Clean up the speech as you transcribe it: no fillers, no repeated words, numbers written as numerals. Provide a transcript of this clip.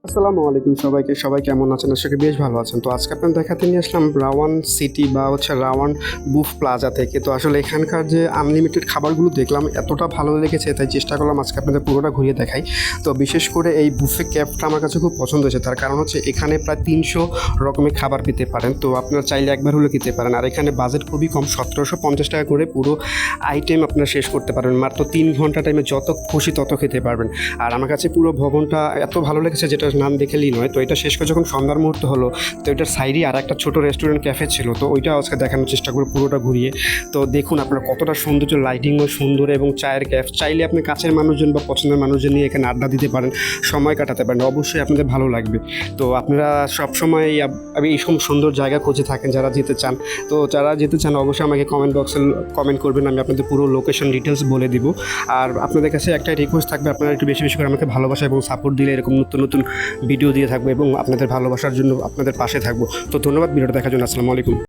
আসসালামু আলাইকুম সবাইকে। সবাই কেমন আছেন? আশা করি বেশ ভালো আছেন। তো আজকে আপনাদের দেখাতে নিয়ে আসলাম রাওয়ান সিটি বা রাওয়ান বুফ প্লাজা থেকে। তো আসলে এখানকার যে আনলিমিটেড খাবারগুলো দেখলাম এতটা ভালো লেগেছে, তাই চেষ্টা করলাম আজকে আপনাদের পুরোটা ঘুরিয়ে দেখাই। তো বিশেষ করে এই বুফে ক্যাবটা আমার কাছে খুব পছন্দ হয়েছে, তার কারণ হচ্ছে এখানে প্রায় 300 রকমের খাবার পেতে পারেন। তো আপনারা চাইলে একবার হলেও খেতে পারেন। আর এখানে বাজেট খুবই কম, 1750 টাকা করে পুরো আইটেম আপনারা শেষ করতে পারবেন। মাত্র 3 ঘন্টা টাইমে যত খুশি তত খেতে পারবেন। আর আমার কাছে পুরো ভবনটা এত ভালো লেগেছে, যেটা নাম দেখেলেই নয়। তো এটা শেষ করে যখন সন্ধ্যার মুহূর্ত হলো, তো এটার সাইডেই আর একটা ছোটো রেস্টুরেন্ট ক্যাফে ছিল, তো ওইটা আজকে দেখানোর চেষ্টা করবো পুরোটা ঘুরিয়ে। তো দেখুন আপনারা কতটা সৌন্দর্য, লাইটিংও সুন্দর এবং চায়ের ক্যাফ। চাইলে আপনি কাছের মানুষজন বা পছন্দের মানুষজন নিয়ে এখানে আড্ডা দিতে পারেন, সময় কাটাতে পারেন, অবশ্যই আপনাদের ভালো লাগবে। তো আপনারা সবসময় এইসব সুন্দর জায়গা খুঁজে থাকেন যারা যেতে চান। তো যারা যেতে চান অবশ্যই আমাকে কমেন্ট বক্সে কমেন্ট করবেন, আমি আপনাদের পুরো লোকেশন ডিটেলস বলে দিব। আর আপনাদের কাছে একটা রিকোয়েস্ট থাকবে, আপনারা একটু বেশি বেশি করে আমাকে ভালোবাসা এবং সাপোর্ট দিলে এরকম নতুন নতুন ভিডিও দিয়ে থাকবো এবং আপনাদের ভালোবাসার জন্য আপনাদের পাশে থাকবো। তো ধন্যবাদ ভিডিওটা দেখার জন্য। আসসালামু আলাইকুম।